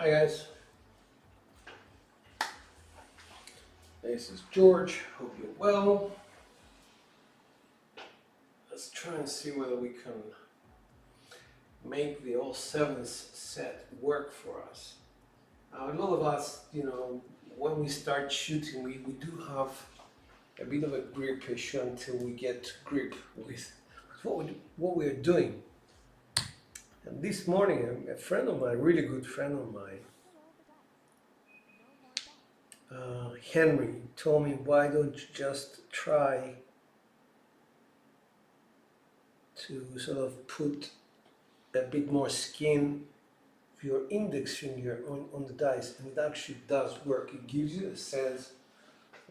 Hi guys, this is George, hope you're well. Let's try and see whether we can make the all sevens set work for us. Now, a lot of us, when we start shooting, we do have a bit of a grip issue until we get to grip with what we're doing. And this morning, a friend of mine, a really good friend of mine, Henry, told me, why don't you just try to sort of put a bit more skin of your index finger on the dice, and it actually does work. It gives you a sense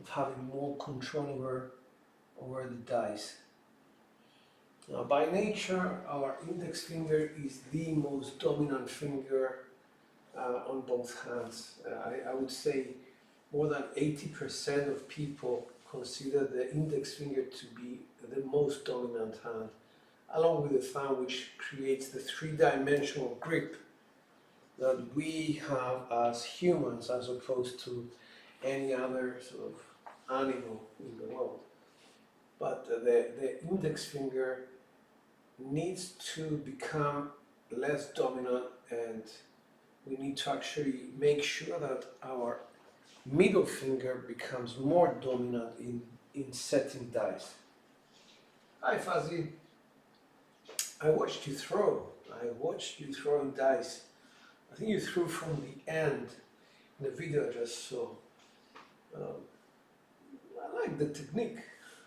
of having more control over the dice. Now, by nature, our index finger is the most dominant finger on both hands. I would say more than 80% of people consider the index finger to be the most dominant hand, along with the thumb, which creates the three-dimensional grip that we have as humans as opposed to any other sort of animal in the world. But the index finger needs to become less dominant, and we need to actually make sure that our middle finger becomes more dominant in setting dice. Hi Fuzzy, I watched you throw. I watched you throwing dice. I think you threw from the end in the video I just saw. I like the technique.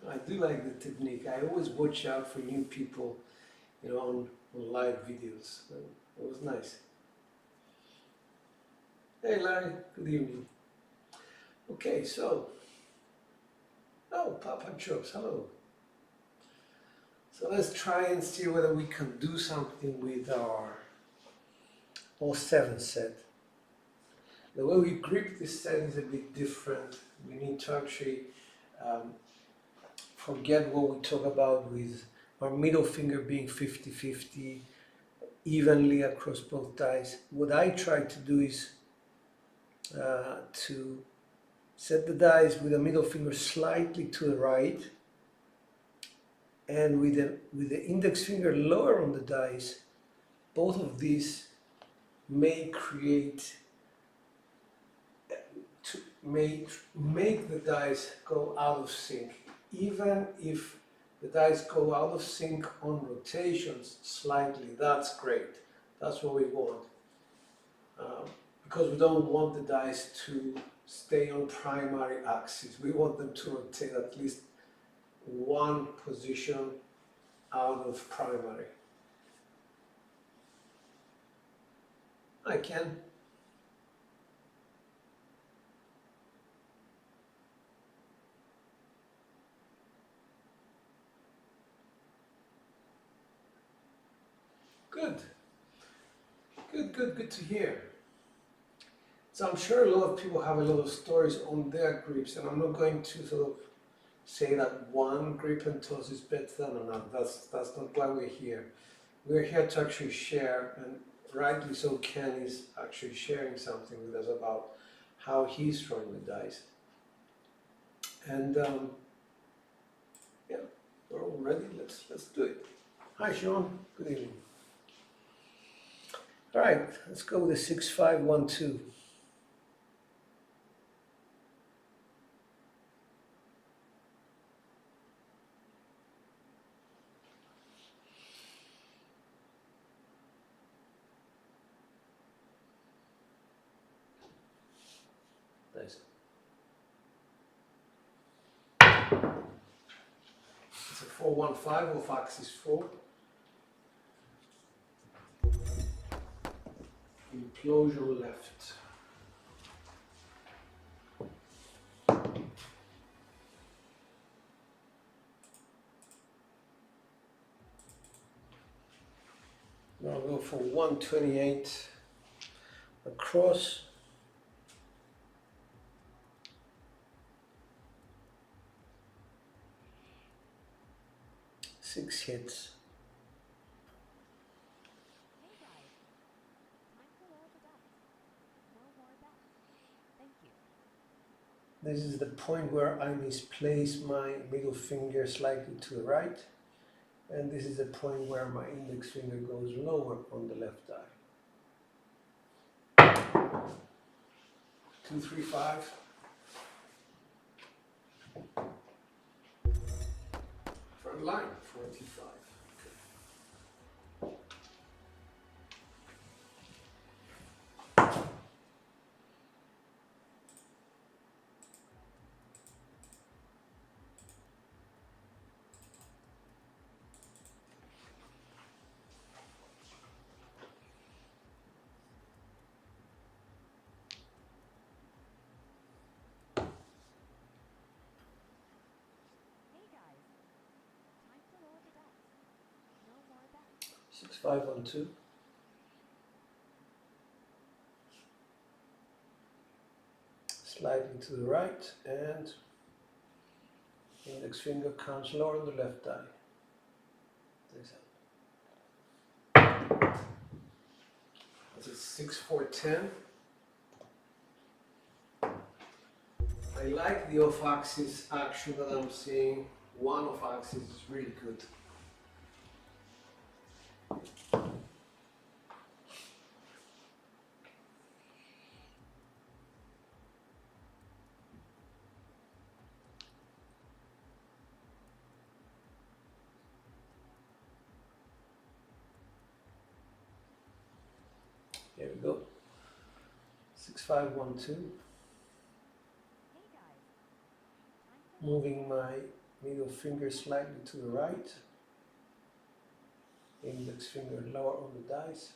I do like the technique. I always watch out for new people, on live videos. It was nice. Hey Larry, good evening. Okay, so, Papa Chops, hello. So let's try and see whether we can do something with our all seven set. The way we grip this set is a bit different. We need to actually forget what we talk about with our middle finger being 50-50 evenly across both dice. What I try to do is to set the dice with the middle finger slightly to the right, and with the index finger lower on the dice. Both of these may create, make the dice go out of sync. Even if the dice go out of sync on rotations slightly, that's great. That's what we want. Because we don't want the dice to stay on primary axis. We want them to rotate at least one position out of primary. I can. Good to hear. So I'm sure a lot of people have a lot of stories on their grips, and I'm not going to sort of say that one grip and toss is better than another. That's not why we're here. We're here to actually share, and rightly so, Ken is actually sharing something with us about how he's throwing the dice. And yeah, we're all ready. Let's do it. Hi Sean, good evening. All right, let's go with the 6-5-1-2. Nice. It's a 4-1-5 off axis 4. Implosion left. Now I'll go for 128 across. Six hits. this is the point where I misplace my middle finger slightly to the right, and this is the point where my index finger goes lower on the left eye. 2, 3, 5. Front line, 45. Six, 5, 1, 2. Slightly to the right, and index finger comes lower on the left eye. That's a 6, 4, 10. I like the off-axis action that I'm seeing. One off-axis is really good. Here we go. 6, 5, 1, 2. Moving my middle finger slightly to the right. Index finger lower on the dice.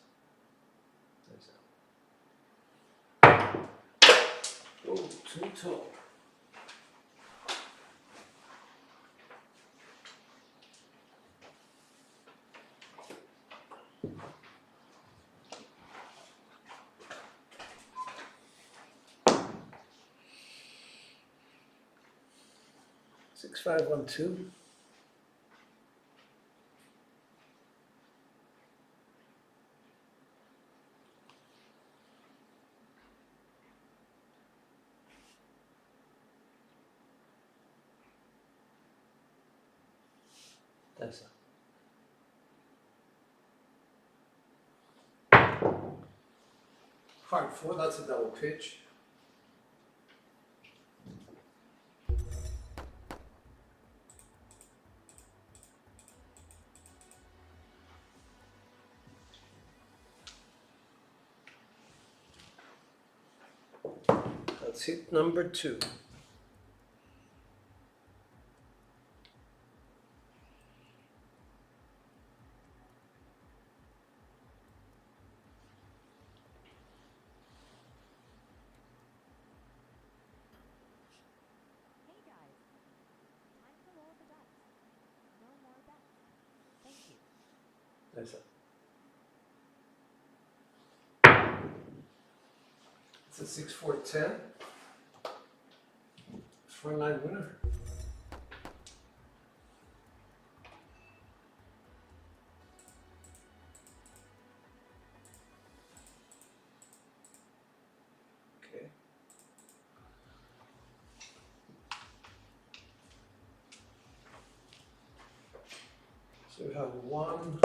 Oh, too tall. Six, 5, 1, 2. That's it. 5, 4, that's a double pitch. That's hit number 2. There's it. It's a 6, 4, 10. Front line winner. Okay. So we have 1,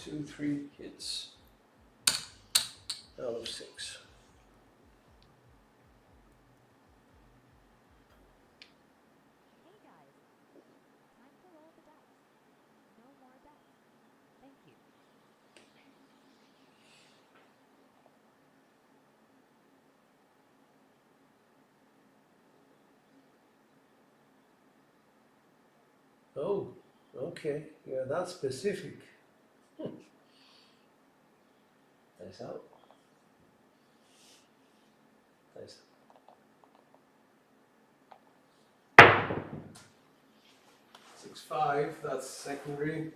2, 3 hits out of 6. Oh, okay. Yeah, that's specific. Nice out. Nice. 6, 5, that's secondary.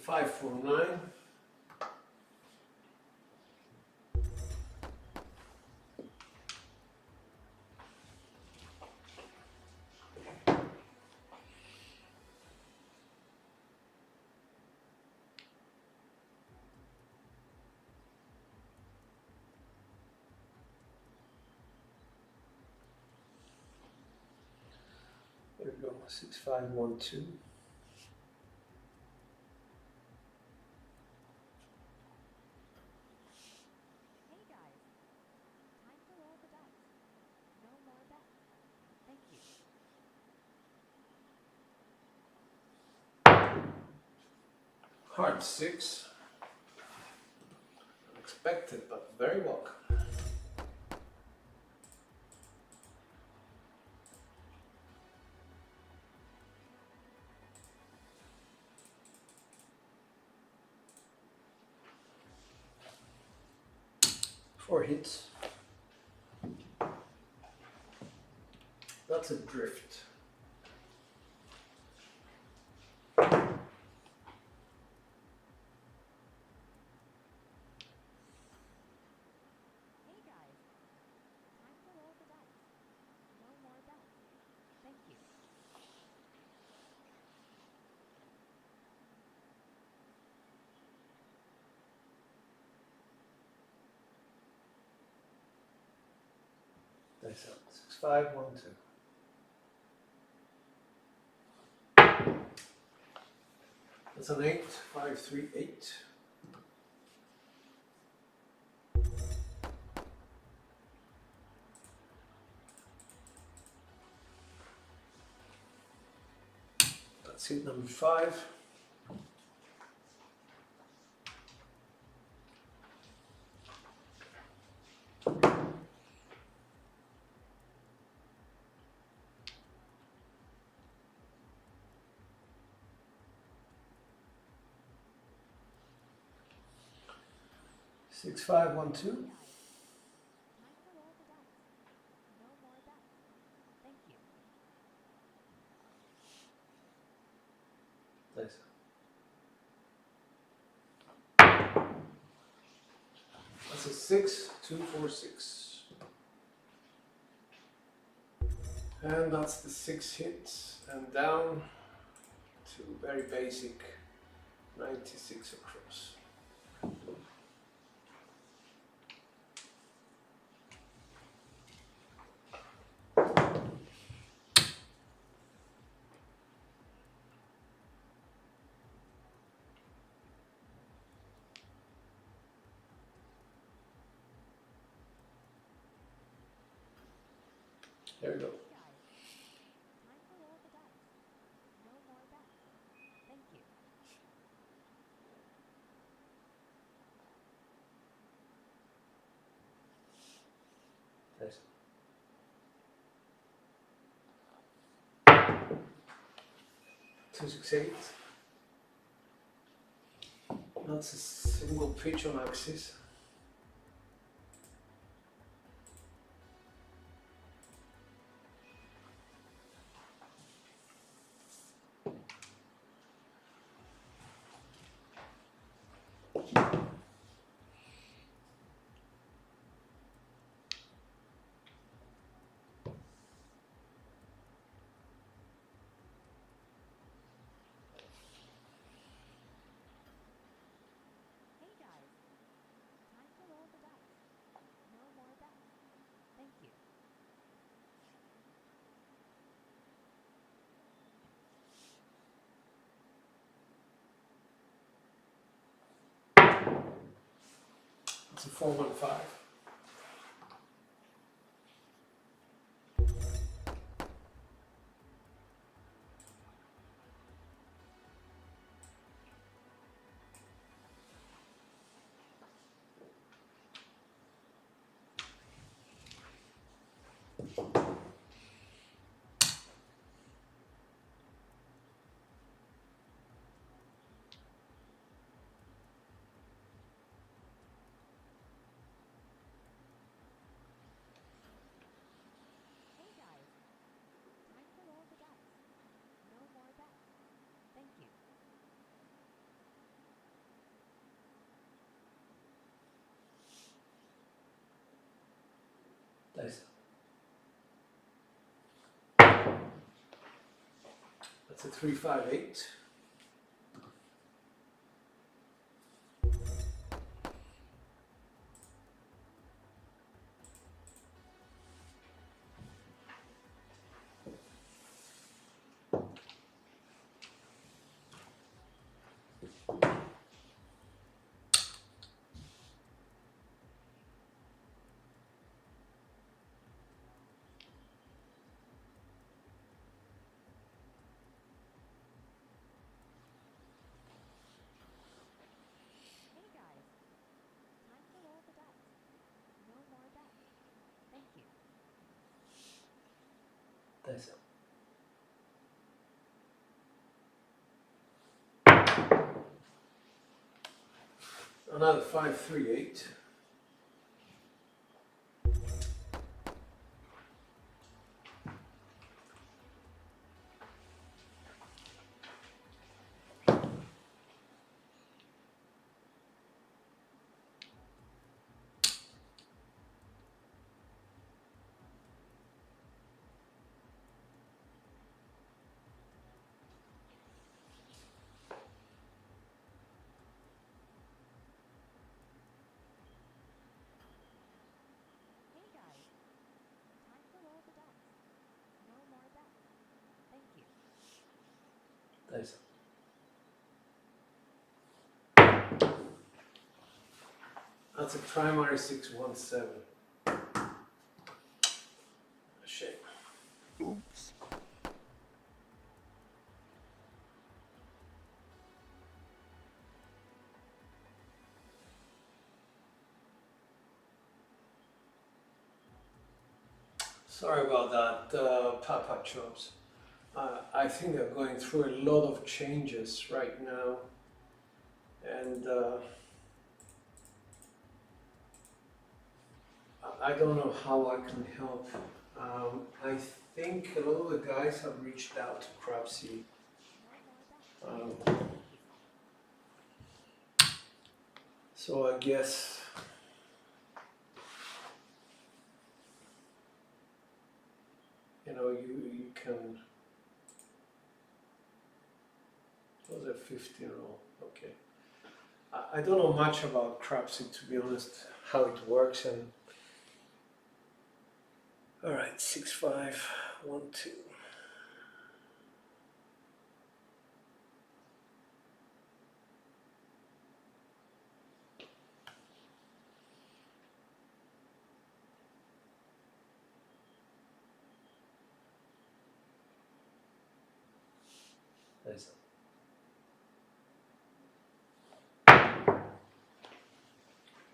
549. There we go, 6512. Hey guys, time to roll the dice. No more bets. Thank you. Hard 6. Unexpected, but very welcome. Four hits. That's a drift. Hey guys, time to roll the dice. No more bets. Thank you. Nice up. 6512. That's an 8. 538. That's hit number 5. Six, 5, 1, 2. Hey guys, time to roll the dice. No more bets. Thank you. Nice. That's a 6, 2, 4, 6. And that's the 6 hits. And down to very basic 96 across. There we go. Hey guys, time to roll the dice. No more bets. Thank you. Nice. Two, 6, 8. That's a single pitch on axis. Hey guys, time to roll the dice. No more bets. Thank you. It's a 4, 1, 5. That's a 358. Hey guys, time to roll the dice. No more bets. Thank you. That's it. Another 538. Hey guys, time to roll the dice. No more bets. Thank you. That's it. That's a primary 617. A shame. Oops. Sorry about that, Papa Chops. I think they're going through a lot of changes right now, and I don't know how I can help. I think a lot of the guys have reached out to Crapsee. No more bets. So I guess you can. Was a 15 roll? Okay. I don't know much about Crapsee, to be honest, how it works, and all right, 6 5 1 2. There's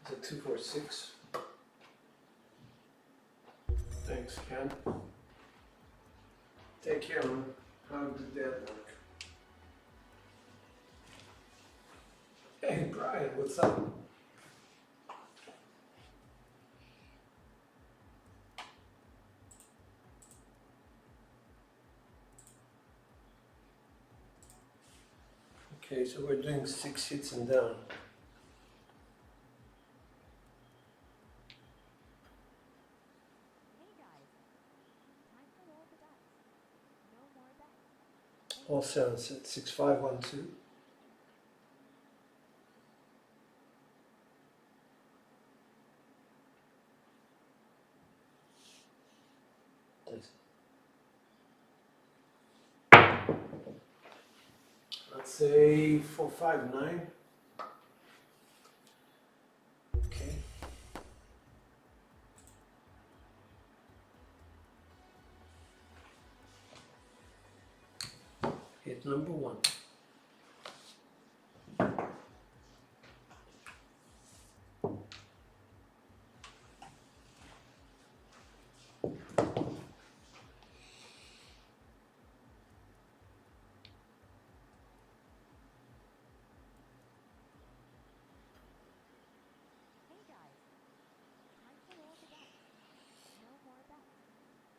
a 2 4 6. Thanks, Ken. Take care, man. How did that work? Hey, Brian, what's up? Okay, so we're doing 6 hits and down. Hey guys, time to roll the dice. No more bets. Thank All sounds at 6 5 1 2. Let's say 4 5 9. Okay. Hit number 1. Hey guys, time to roll the dice. No more bets.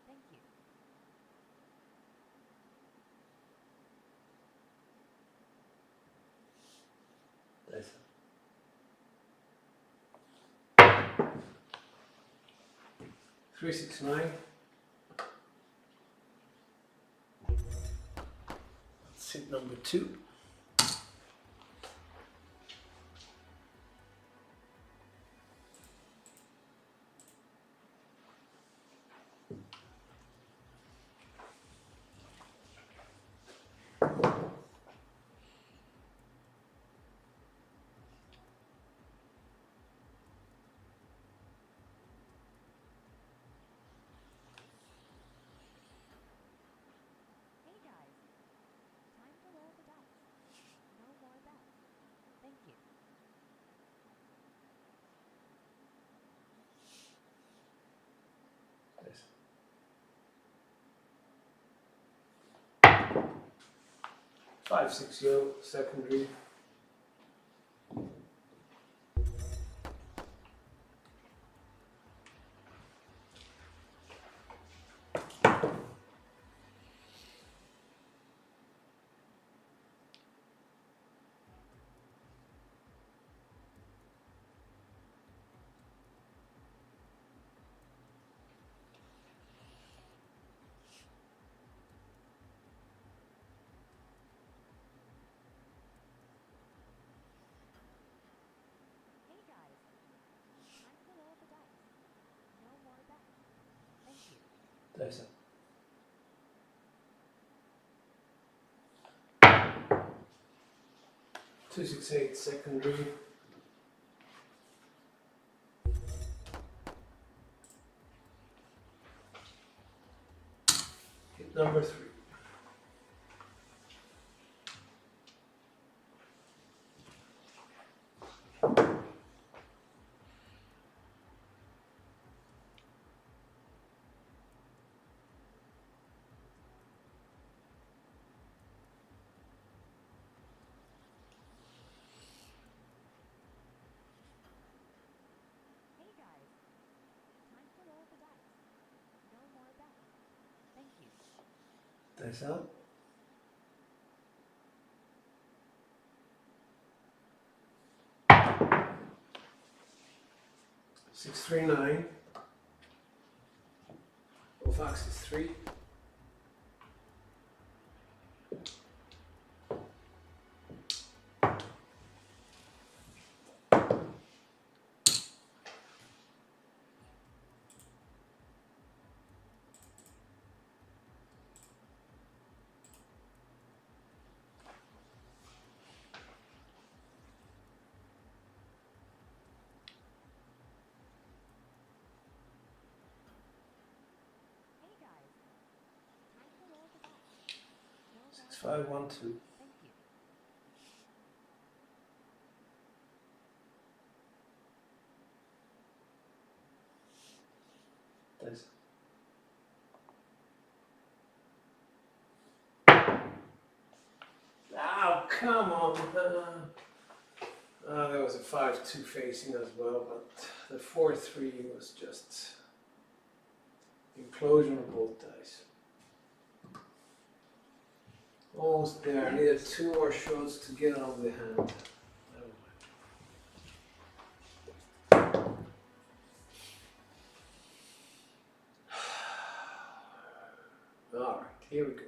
Thank you. That's 3 6 9. number 2. Hey guys, time to roll the dice. No more bets. Thank you. Nice. 5-6 secondary. Hey guys, time to roll the dice. No more bets. Thank you. Dice up. 2-6-8 secondary. Hit number 3. Hey guys, time to roll the dice. No more bets. Thank you. Dice out. 6-3-9. Both axes 3. Hey guys, time to roll the dice. No more 6-5-1-2. Thank you. Dice. Oh, come on. There was a 5-2 facing as well, but the 4-3 was just implosion of both dice. Almost there. I needed 2 more shots to get out of the hand. Never mind. Alright, here we go.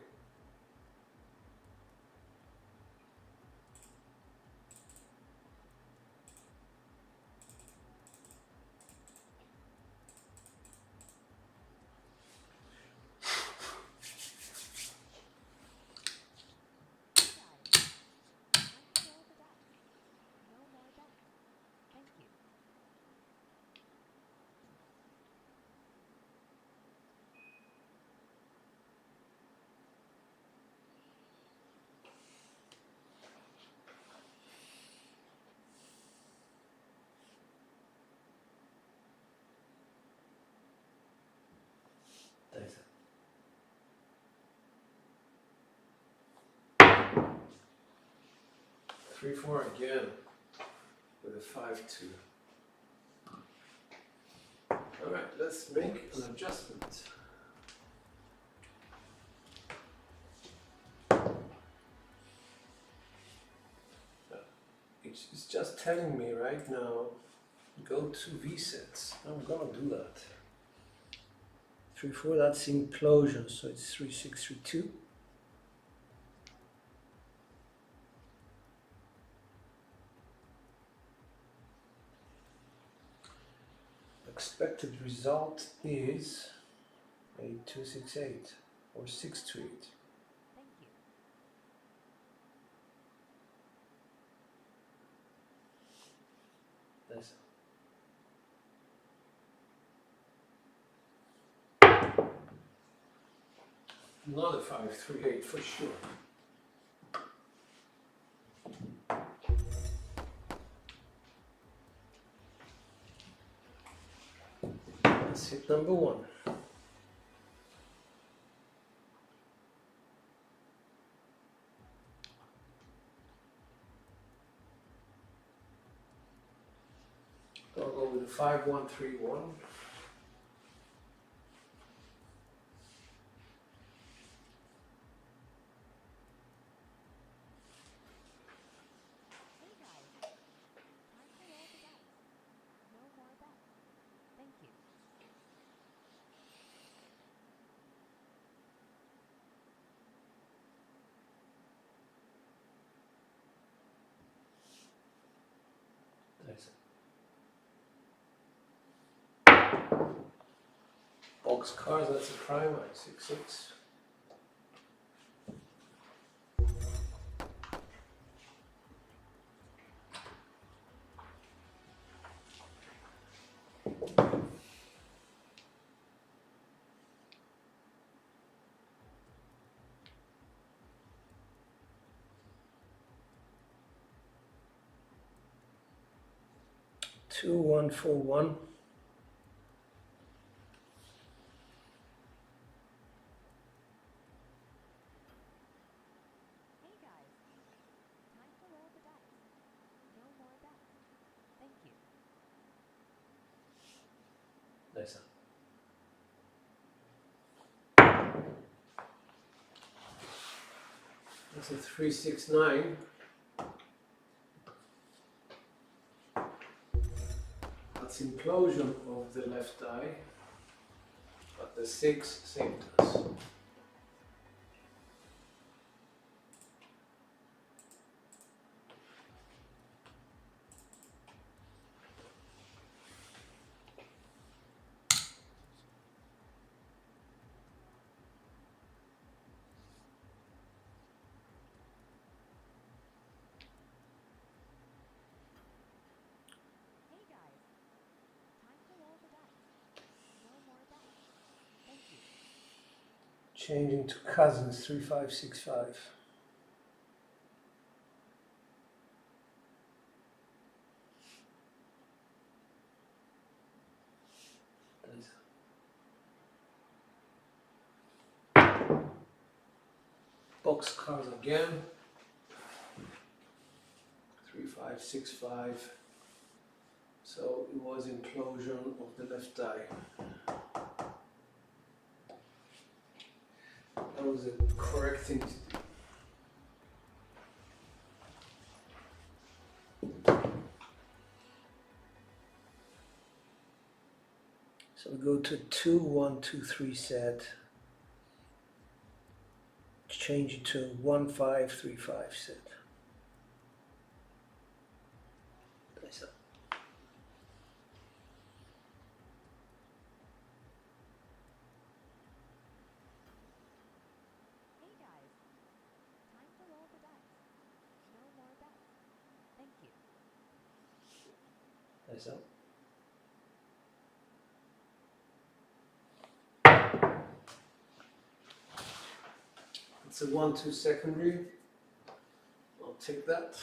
Hey guys, time to roll the dice. No more bets. Thank you. Dice. 3-4 again with a 5-2. Alright, let's make an adjustment. It's just telling me right now, go to V-sets. I'm gonna do that. 3-4, that's implosion, so it's 3-6-3-2. expected result is a 268 or 628. Thank you. That's another 538 for sure. That's hit number one. I'll go with the 5131. Hey guys, time to roll the dice. No more bets. Thank you. Nice. Box cars, that's a prime, 6-6. Two, 1, 4, 1. Hey guys, time to roll the dice. No more bets. Thank you. Nice. That's a 369. That's implosion of the left eye, but the 6 saved us. Hey guys, time to roll the dice. No more bets. Thank you. Changing to cousins, 3565. Box cars again, 3565. So it was implosion of the left eye. That was the correct thing to do. So we go to 2, 1, 2, 3 set. Change it to 1, 5, 3, 5 set. Nice. Hey guys, time to roll the dice. No more bets. Thank you. Nice up. It's a 1, 2 secondary. I'll take that.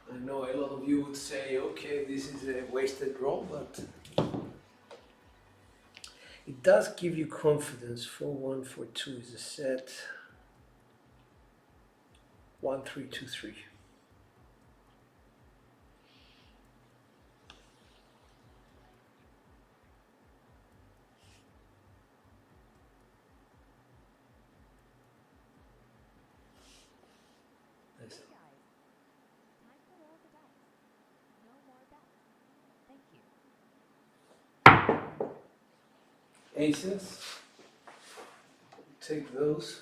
I know a lot of you would say, okay, this is a wasted roll, but it does give you confidence. 4, 1, 4, 2 is a set. 1, 3, 2, 3. Nice. Hey guys, time to roll the dice. No more bets. Thank you. Aces. Take those.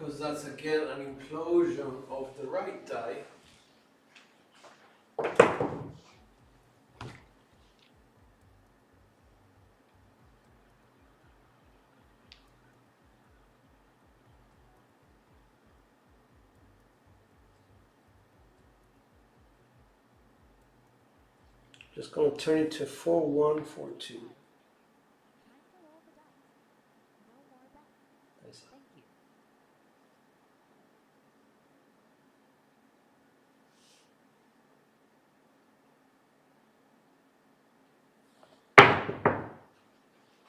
because that's again an implosion of the right die. Just going to turn it to 4-1, 4-2. Time to roll the dice. No more bets. Nice. Thank you.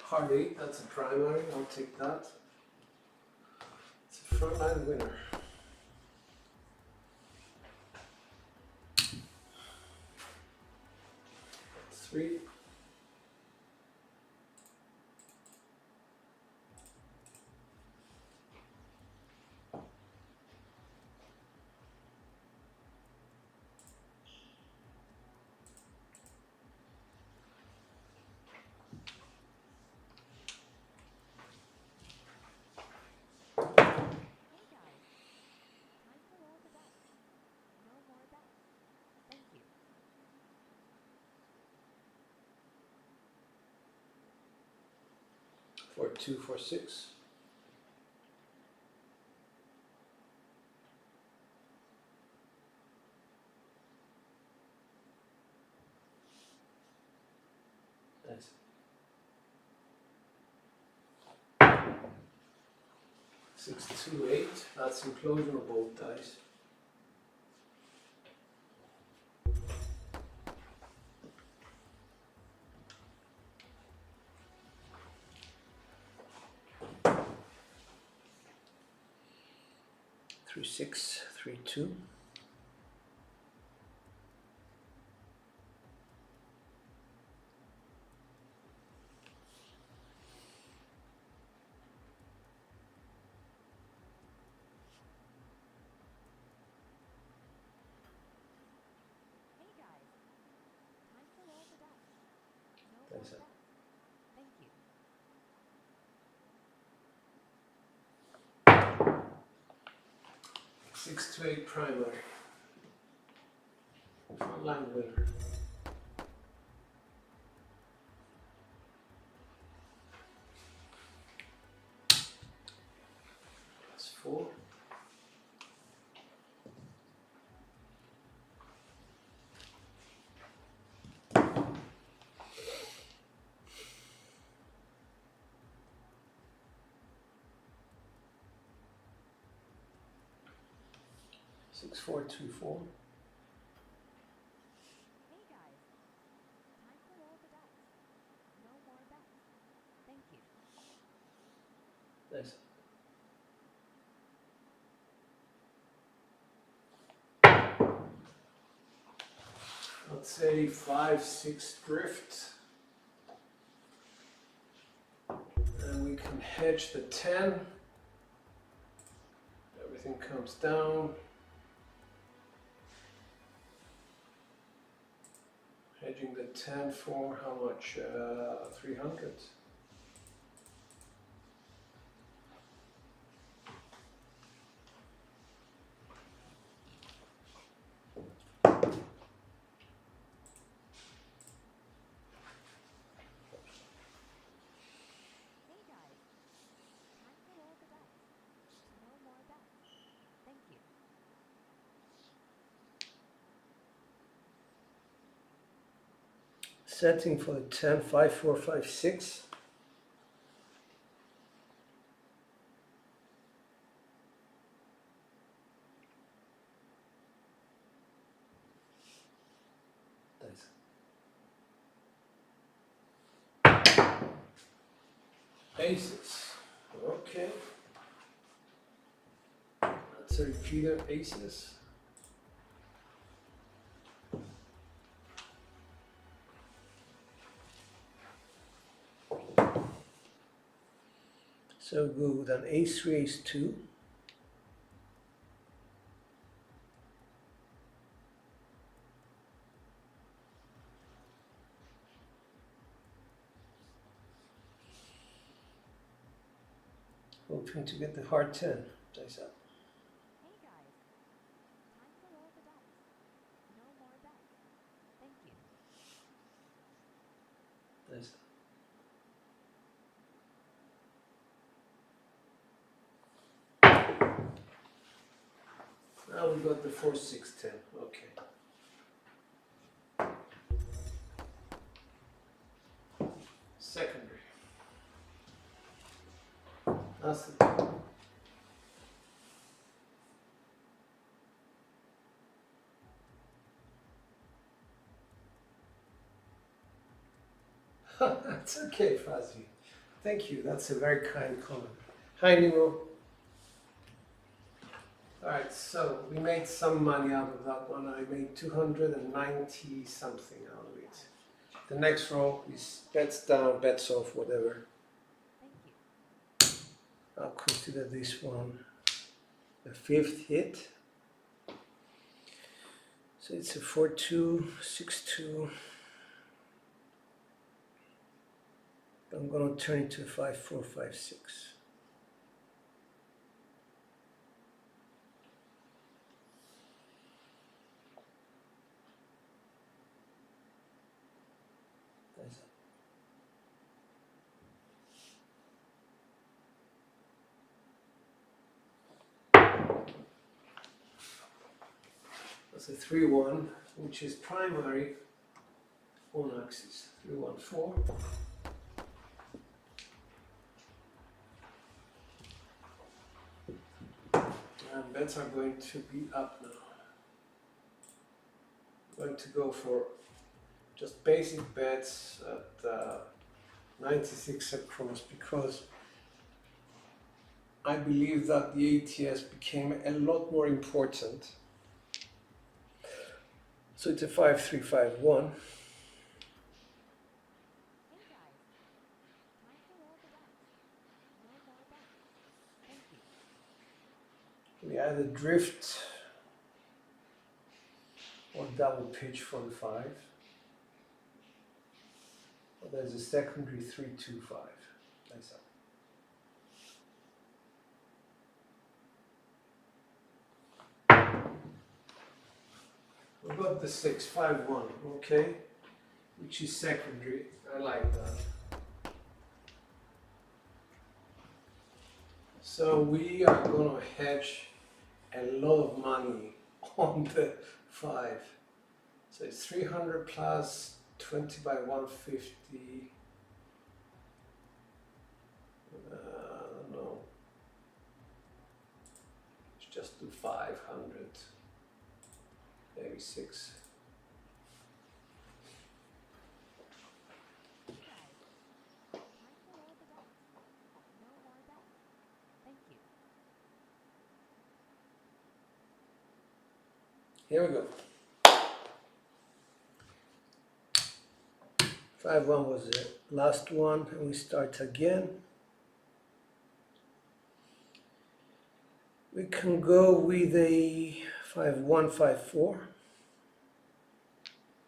Hard 8, that's a primary, I'll take that. It's a frontline winner. 3. Hey guys. Time to roll the dice. No more bets. Thank you. 4-2, 4-6. Nice. 6-2-8. That's implosion of both dice. Three, 6, 3, 2. Hey guys. Time to roll the dice. No more Thanks, bets. Thank you. 6-8 primary. Frontline winner. That's 4. Six, 4, 2, 4. Hey guys. Time to roll the dice. No more bets. Thank you. Nice. Let's say 5-6 drift. And we can hedge the 10. Everything comes down. Hedging the 10 for how much? 300. Hey guys. Time to roll the dice. No more bets. Thank you. Setting for the 10, 5, 4, 5, 6. Aces. Okay. That's a repeater, aces. So go with an ace 3, ace 2. Hoping to get the hard 10. Dice up. Now we got the 4, 6, 10. Okay. Secondary. That's the That's okay, Fuzzy. Thank you. That's a very kind comment. Hi, Nemo. Alright, so we made some money out of that one. I made 290 something out of it. The next row is bets down, bets off, whatever. Thank you. I'll consider this one the 5th hit. So it's a 4-2, 6-2. I'm going to turn it to a 5-4, 5-6. That's a 3-1, which is primary on axis. 3-1-4. And bets are going to be up now. I'm going to go for just basic bets at 96 across because I believe that the ATS became a lot more important. So it's a 5-3-5-1. Hey guys, time to roll the dice. No more bets. Thank you. We either drift or double pitch for the 5. Or there's a secondary 3-2-5. Nice up. We've got the 6-5-1, okay? Which is secondary. I like that. So we are going to hedge a lot of money on the 5. So it's 300 plus 20 by 150. No. Let's just do 500. Maybe 6. Hey guys, time to roll the dice. No more bets. Thank you. Here we go. 5-1 was the last one, and we start again. We can go with a 5-1, 5-4.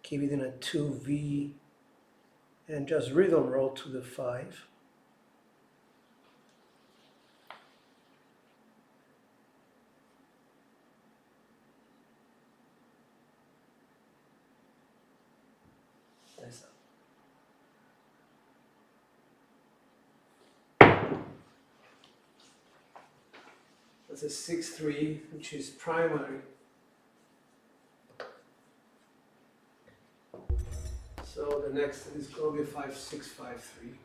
Keep it in a 2V and just rhythm roll to the 5. Nice. That's a 6-3, which is primary. So the next is going to be 5-6, 5-3.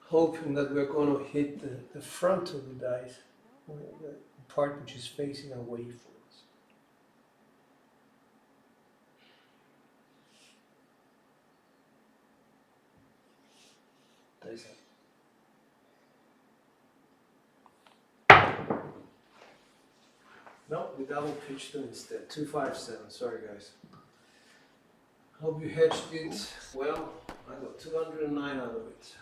Hoping that we're going to hit the front of the dice, the part which is facing away from us. Dice up. No, we double pitched them instead. 2-5-7. Sorry, guys. Hope you hedged it well. I got 209 out of it.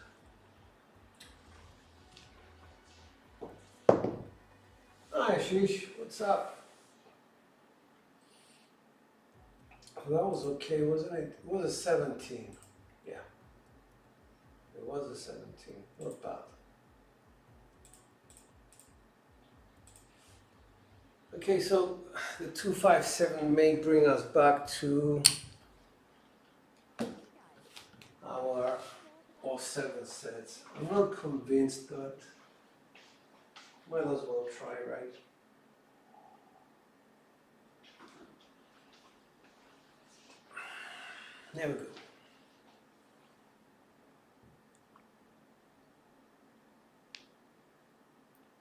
Hi, Shish. What's up? that was okay, wasn't it? It was a 17. Yeah. It was a 17. Not bad. Okay, so the 257 may bring us back to our all 7 sets. I'm not convinced, but might as well try, right? There we go.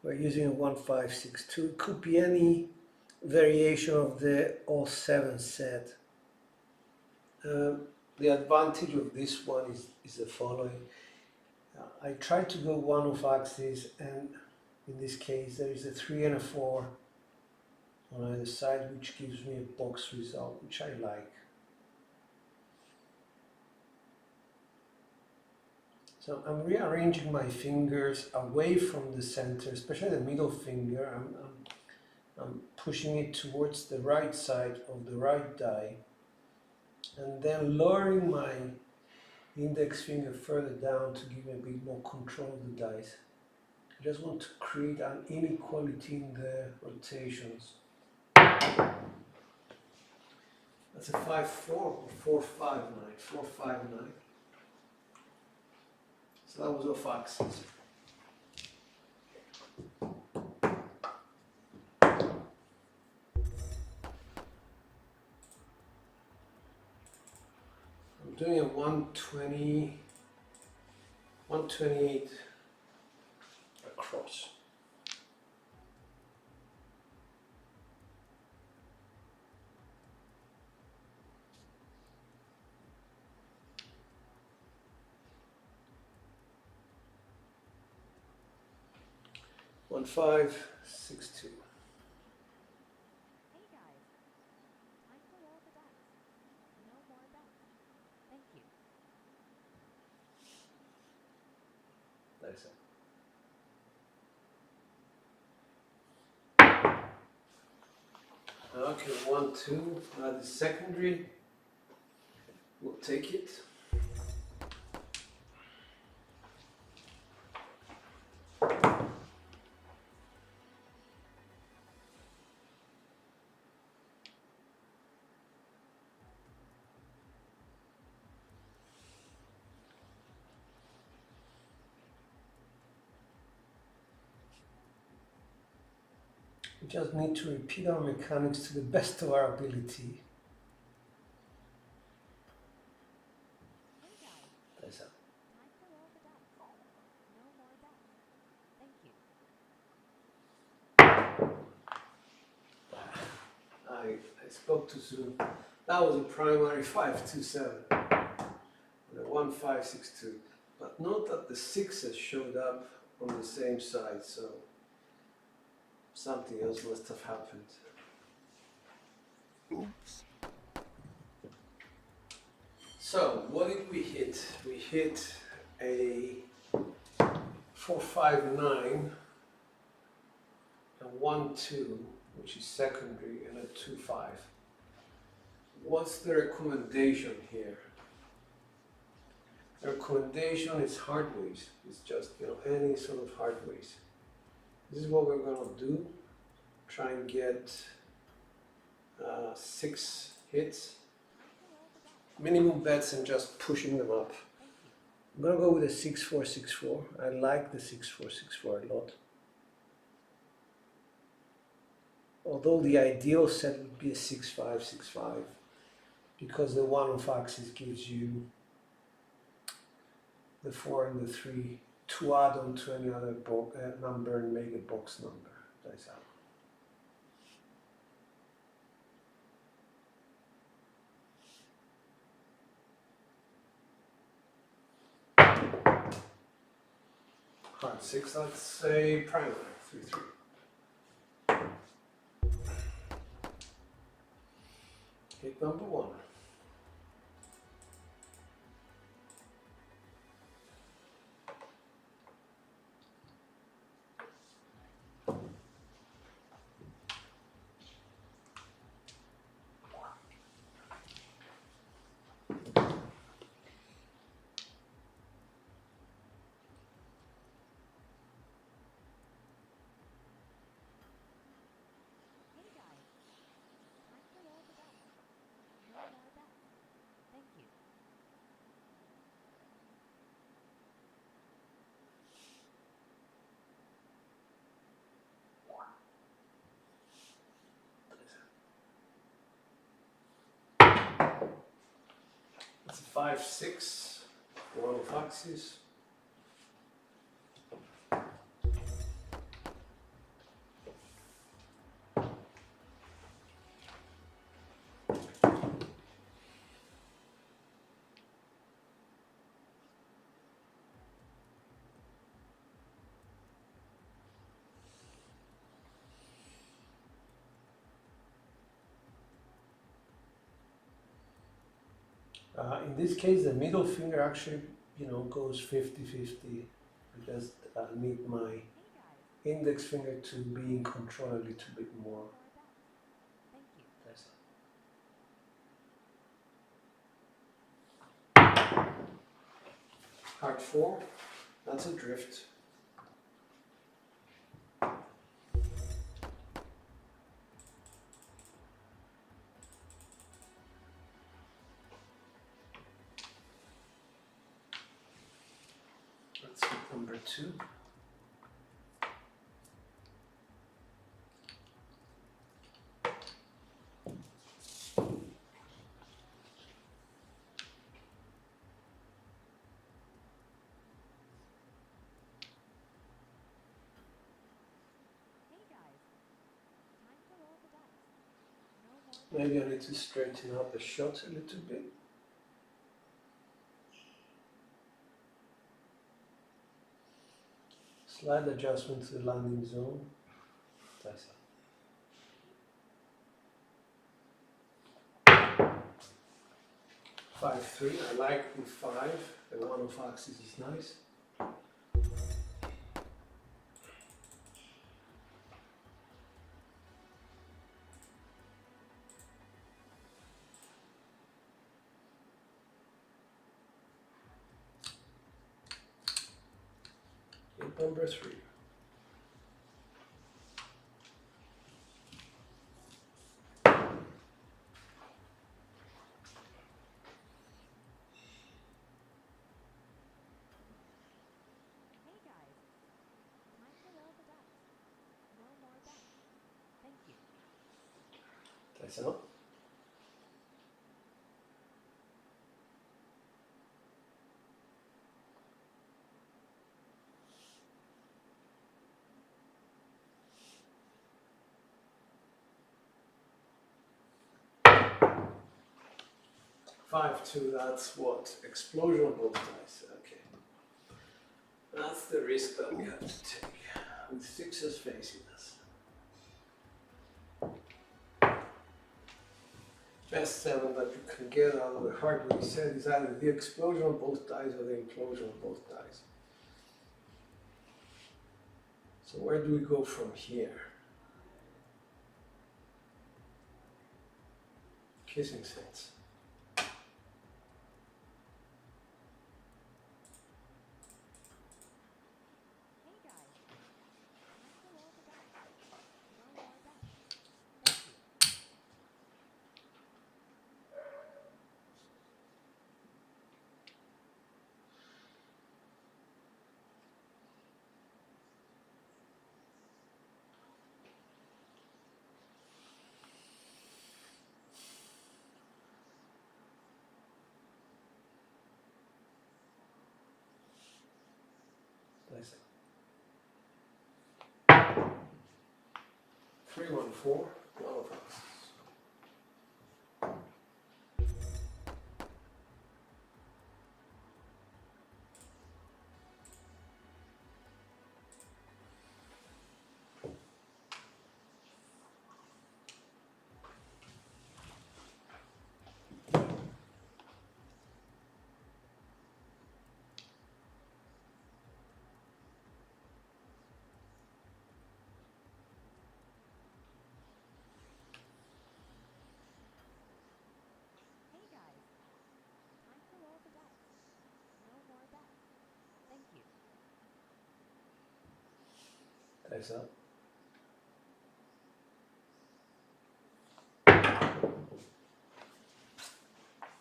We're using a 1562. It could be any variation of the all 7 set. The advantage of this one is the following. I tried to go one off axis, and in this case there is a 3 and a 4 on either side, which gives me a box result, which I like. So I'm rearranging my fingers away from the center, especially the middle finger. I'm pushing it towards the right side of the right die, and then lowering my index finger further down to give me a bit more control of the dice. I just want to create an inequality in the rotations. That's a 5-4 or 4-5-9, 4-5-9. So that was off axis. I'm doing a 120, 128 across. One 5, 6, 2. Hey guys, time to roll the dice. No more bets. Thank you. That's it. Okay, 1, 2. The secondary. We'll take it. We just need to repeat our mechanics to the best of our ability. Hey guys, That's it. time to roll the dice. No more bets. Thank you. I spoke too soon. That was a primary 527 with a 1562. But note that the sixes showed up on the same side, so something else must have happened. Oops. So what did we hit? We hit a 459, a 1-2, which is secondary, and a 2-5. What's the recommendation here? The recommendation is hard ways. It's just, any sort of hard ways. This is what we're going to do. Try and get 6 hits. Minimum bets and just pushing them up. I'm going to go with a 6-4-6-4. I like the 6-4-6-4 a lot. Although the ideal set would be a 6-5-6-5, because the 1 off axis gives you the 4 and the 3 to add on to any other number and make a box number. That's out. Hard 6, let's say primary, 3-3. Hit number 1. 5-6, one of axis. In this case, the middle finger actually, goes 50-50 because I need my Hey guys, index finger to be in control a little bit more. more bets. Thank you. Heart 4, that's a drift. Let's hit number 2. Hey guys, time to roll the dice. No more bets. Maybe I need to straighten out the shot a little bit. Slight adjustment to the landing zone. That's it. 5-3, I like the 5, the one of axis is nice. Hit number 3. Hey guys, time to roll the dice. No more bets. Thank you. That's out. Five two, that's what? Explosion of both dice. Okay. That's the risk that we have to take. With 6s facing us. Best 7 that you can get out of the heart reset is either the explosion of both dice or the implosion of both dice. So where do we go from here? Kissing sense. Hey guys, time to roll the dice. No more bets. Thank you. That's it. 3-1-4, one of us. Hey guys, time to roll the dice. No more bets. Thank you. That's up.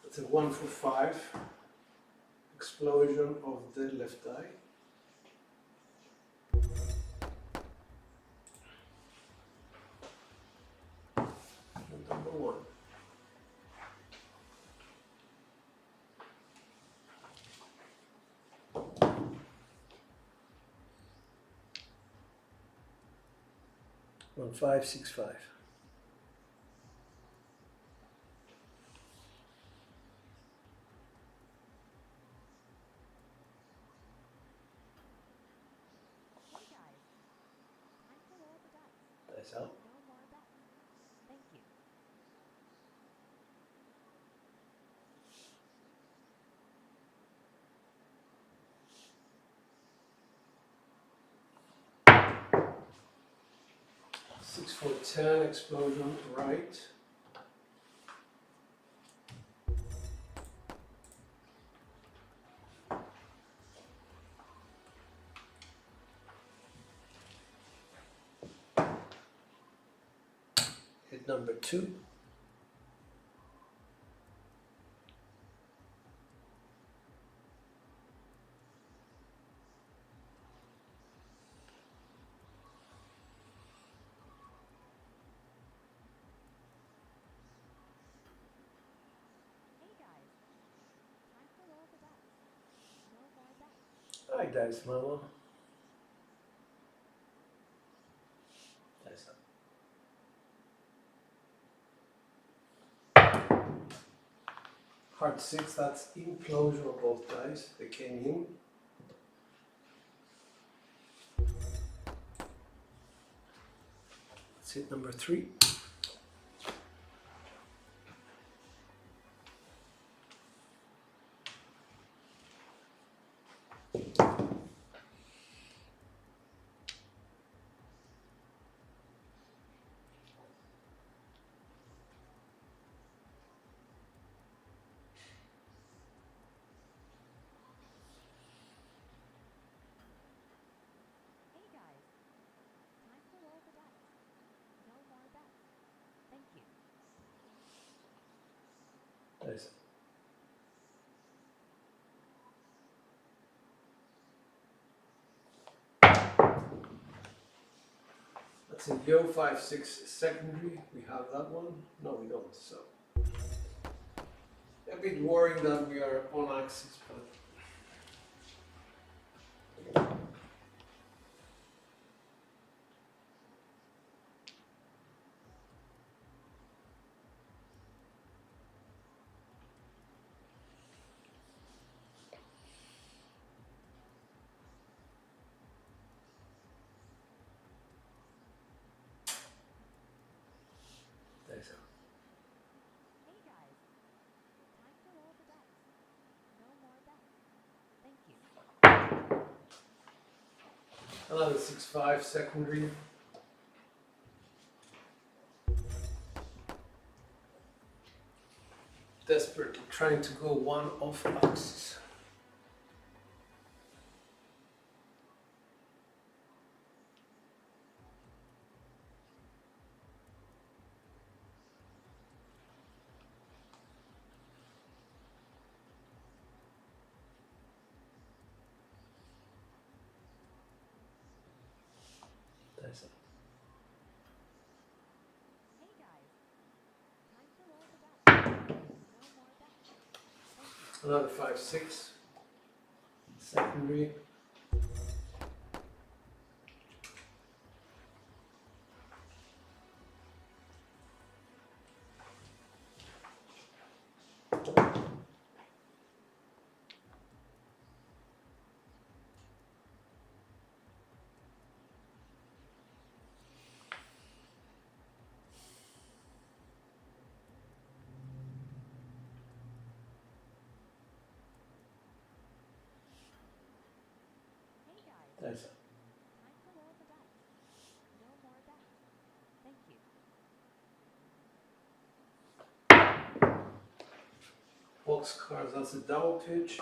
It's a 1-for-5 explosion of the left eye. And number 1. 1565. Hey guys, time to roll the dice. Dice out. No more bets. Thank you. Six for 10, explosion, right. Hit number 2. Hey guys, time to roll the dice. No more bets. Hi, Dice Mama. Dice up. Heart 6, that's implosion of both dice. They came in. Let's hit number 3. Hey guys, time to roll the dice. No more bets. Thank you. Dice. That's in Yo 5-6 secondary. We have that one. No, we don't. So a bit worrying that we are on axis, but dice out. Hey guys, time to roll the dice. No more bets. Thank you. Another 6-5 secondary. Desperately trying to go one off axis. Dice out. Hey guys, time to roll the dice. No more bets. Thank you. Another 5-6 secondary. Hey guys, Dice out. time to roll the dice. No more bets. Thank you. Box cards, that's a double pitch.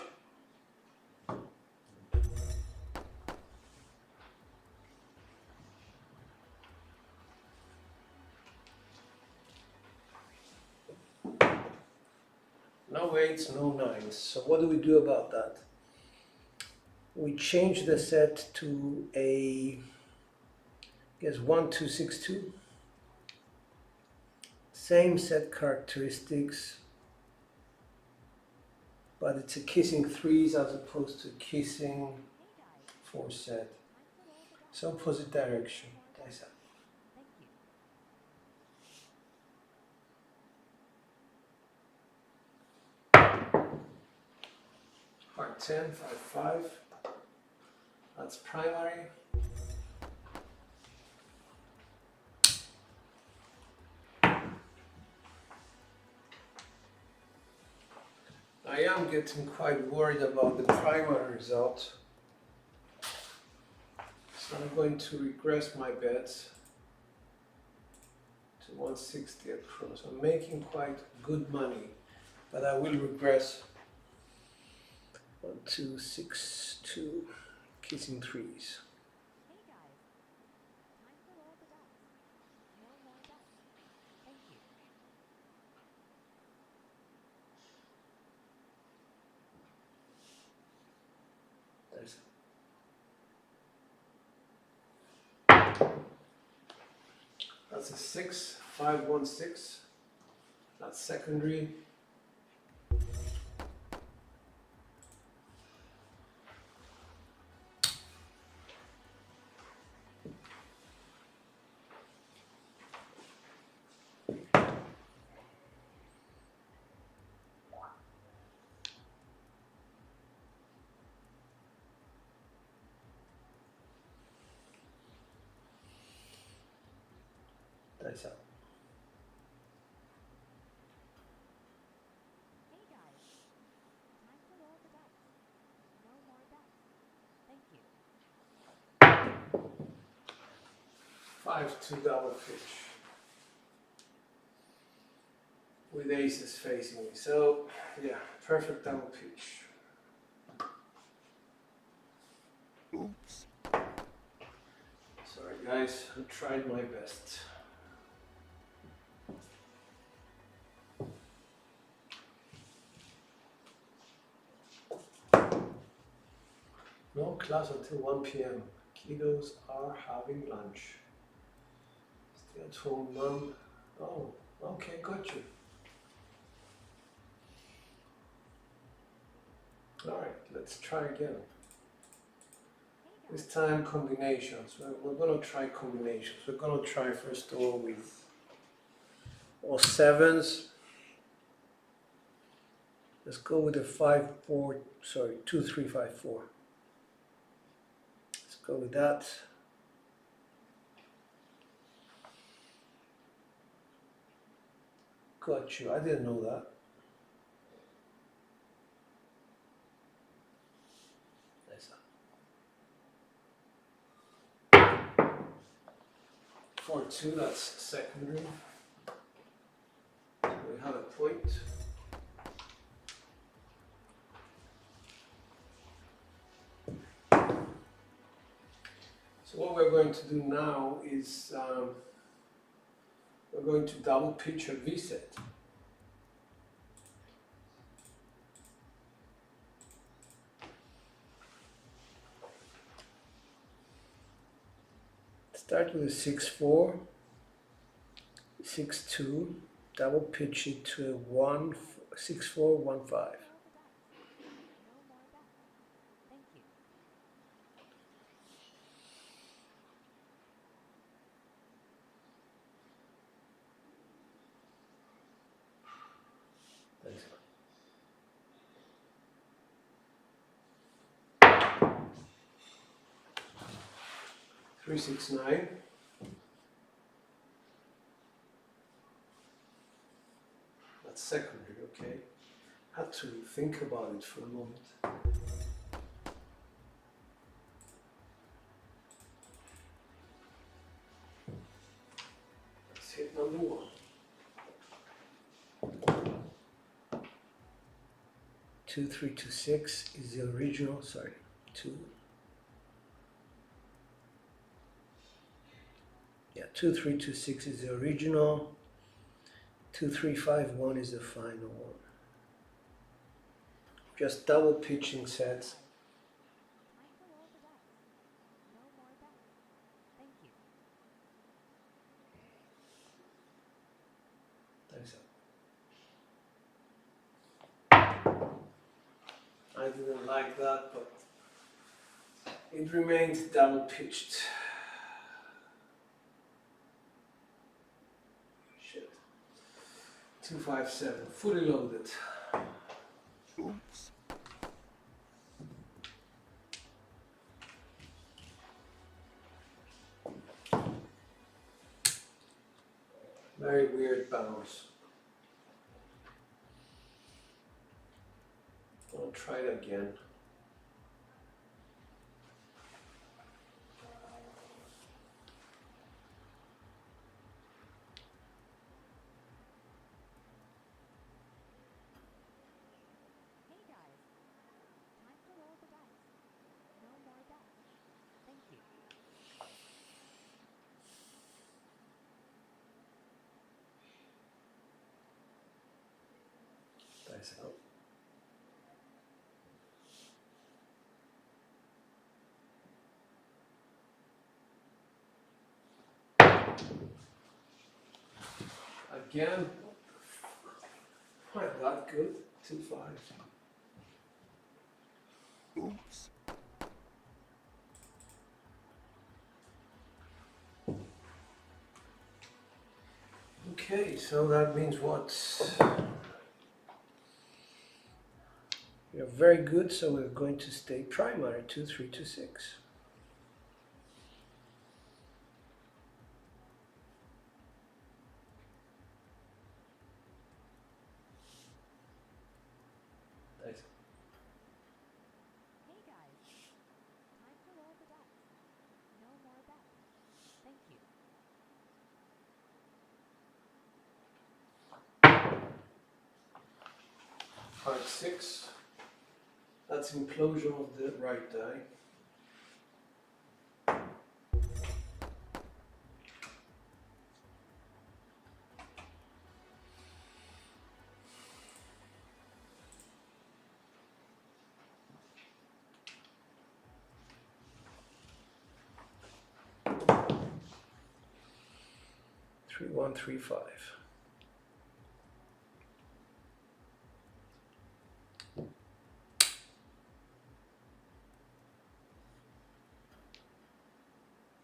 No 8s, no 9s. So what do we do about that? We change the set to a, I guess, 1-2-6-2. Same set characteristics, but it's a kissing 3s as opposed to kissing Hey guys, 4 set. time to roll the dice. So opposite direction. No more Dice bets. out. Thank you. 10, 5, 5. That's primary. I am getting quite worried about the primary result. So I'm going to regress my bets to 160 across. I'm making quite good money, but I will regress 1, 2, 6, 2, kissing threes. Hey guys, time to roll the dice. No more bets. Thank you. There's That's a 6, 5, 1, 6. That's secondary. Dice out. Hey guys, time to roll the dice. No more bets. Thank you. 5-2 double pitch with aces facing me. So yeah, perfect double pitch. Oops. Sorry guys, I tried my best. No class until 1 p.m. Kiddos are having lunch. Stay at home, mom. Oh, okay, got you. Alright, let's try again. Hey This guys, time combinations. We're gonna try combinations. We're gonna try first of all with all sevens. Let's go with the 5, 4, sorry, 2, 3, 5, 4. Let's go with that. Got you. I didn't know that. Nice. 4-2, that's secondary. So we have a point. So what we're going to do now is we're going to double pitch a V-set. Start with a 6-4, 6-2, double pitch it to a 1, 6-4, 1-5. roll the dice. No more bets. Thank you. Thanks. 3-6-9. That's secondary, okay. Had to think about it for a moment. Let's hit number 1. 2, 3, 2, 6 is the original, sorry, 2. Yeah, 2, 3, 2, 6 is the original. 2, 3, 5, 1 is the final one. Just double pitching sets. Time to roll the dice. No more bets. Thank you. Thanks. I didn't like that, but it remains double pitched. Shit. 2, 5, 7, fully loaded. Oops. Very weird bounce. I'll try it again. Hey guys, time to roll the dice. No more bets. Thank you. Dice out. Again. Oh my God, good. 2-5. Oops. Okay, so that means what? You're very good, so we're going to stay primary 2-3 to 6. Nice. Hey guys, time to roll the dice. No more bets. Thank you. 5-6. That's implosion of the right die. Three, 1, 3, 5.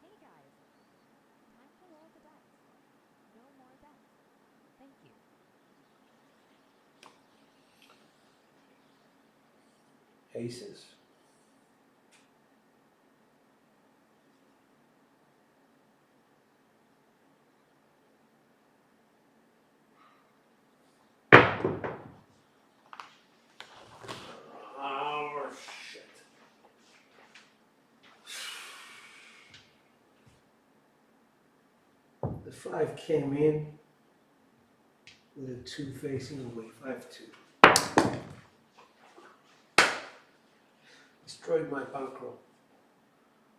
Hey guys, time to roll the dice. No more bets. Thank you. Aces. Oh shit. The 5 came in with a 2 facing away, 5-2. Destroyed my bankroll.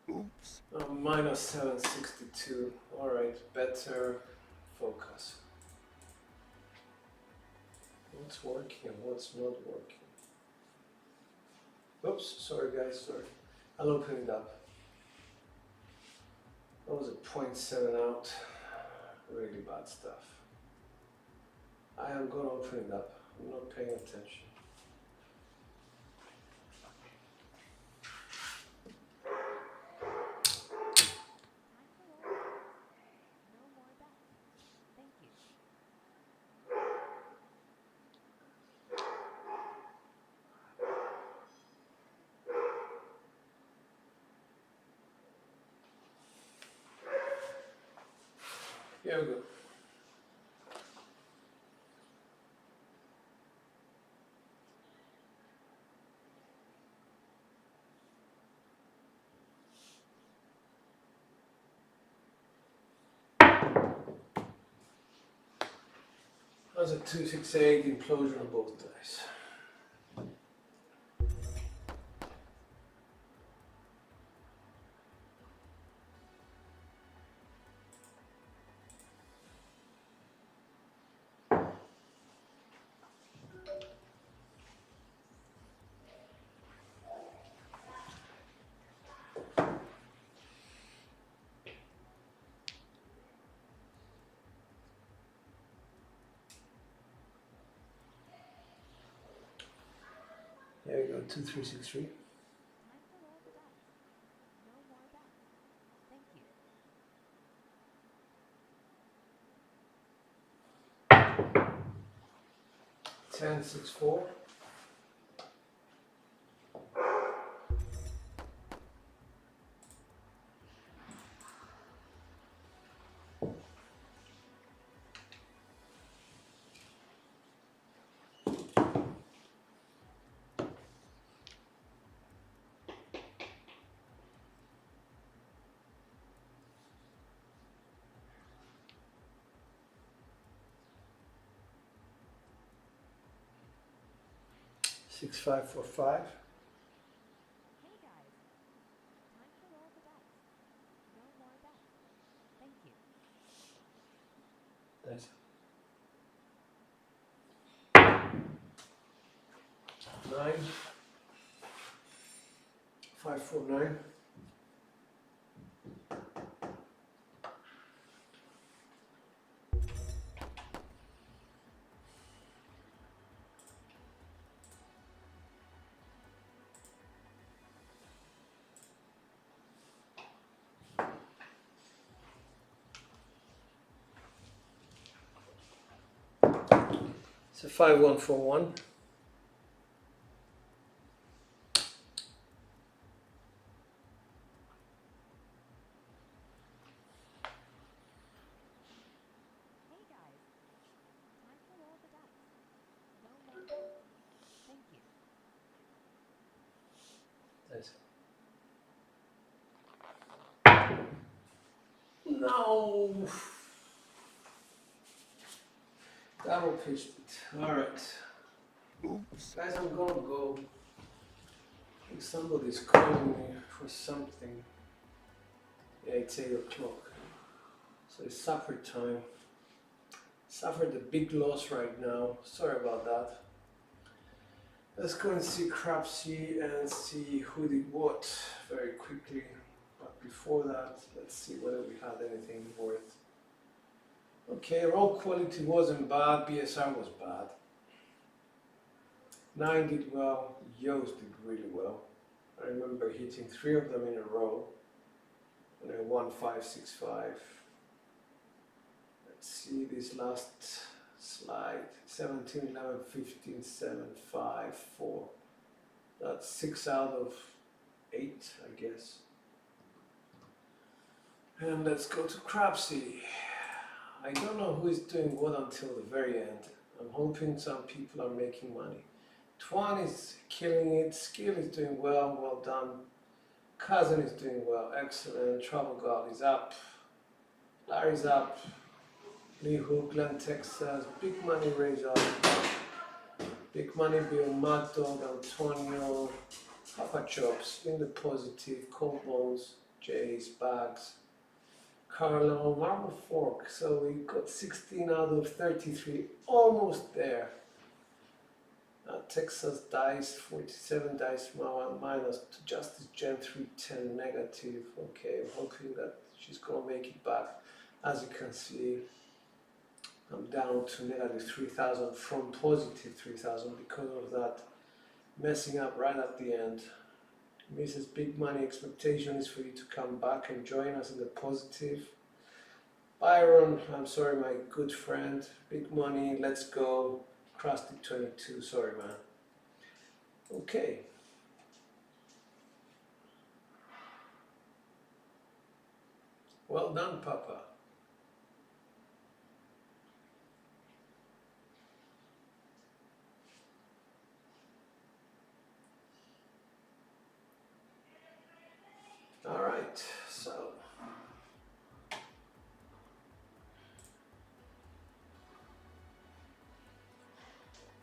Oops. Minus 762. Alright, better focus. What's working and what's not working? Oops, sorry guys, sorry. I'll open it up. That was a 0.7 out. Really bad stuff. I am gonna open it up. I'm not paying attention. Time to roll the dice. No more bets. Thank you. Here we go. That's a 268 implosion on both dice. There you go, 2-3-6-3. Time to roll the dice. No more bets. Thank you. 10-6-4. 6545. Hey guys, time to roll the dice. No more bets. Thank you. Nice. 9. 549. So 5141. Hey guys, time to roll the dice. No more bets. Thank you. Nice. No. Double pitched it. All right. Oops. Guys, I'm gonna go. I think somebody's calling me for something. Yeah, it's 8 o'clock. So it's supper time. Suffered a big loss right now. Sorry about that. Let's go and see Crapsee and see who did what very quickly. But before that, let's see whether we had anything worth. Okay, roll quality wasn't bad, BSR was bad. 9 did well, Yoast did really well. I remember hitting 3 of them in a row. And I won 565. Let's see this last slide. 17, 11, 15, 7, 5, 4. That's 6 out of 8, I guess. And let's go to Crapsee. I don't know who is doing what until the very end. I'm hoping some people are making money. Twan is killing it. Skill is doing well. Well done. Cousin is doing well. Excellent. Travel God is up. Larry's up. Lee Hook, Glen, Texas. Big Money Ray's up. Big Money Bill, Mad Dog, Antonio. Papa Chops, in the positive. Cold Bones, Jays, Bags. Carlo, Marble Fork. So we got 16 out of 33. Almost there. Texas Dice, 47 Dice minus to Justice Gen 310 negative. Okay, I'm hoping that she's gonna make it back. As you can see, I'm down to negative 3,000 from positive 3,000 because of that messing up right at the end. Mrs. Big Money, expectation is for you to come back and join us in the positive. Byron, I'm sorry, my good friend. Big Money, let's go. Crusty 22, sorry man. Okay. Well done, Papa. All right, so.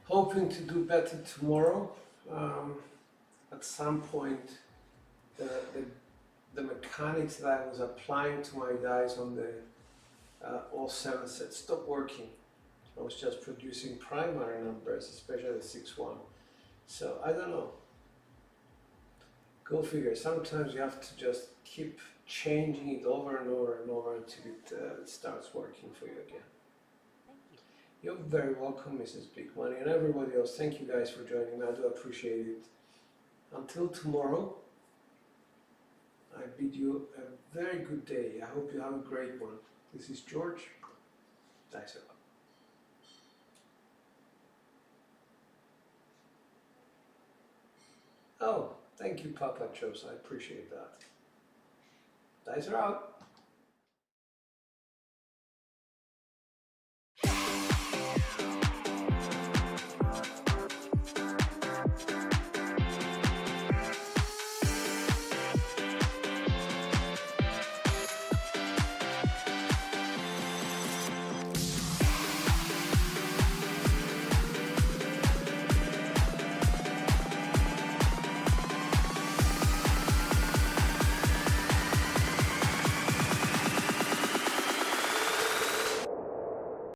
Hoping to do better tomorrow. At some point, the mechanics that I was applying to my dice on the all 7 sets stopped working. I was just producing primary numbers, especially the 6-1. So I don't know. Go figure. Sometimes you have to just keep changing it over and over and over until it starts working for you again. Thank you. You're very welcome, Mrs. Big Money, and everybody else. Thank you guys for joining me. I do appreciate it. Until tomorrow, I bid you a very good day. I hope you have a great one. This is George. Dice are up. Oh, thank you, Papa Chops. I appreciate that. Dice are out.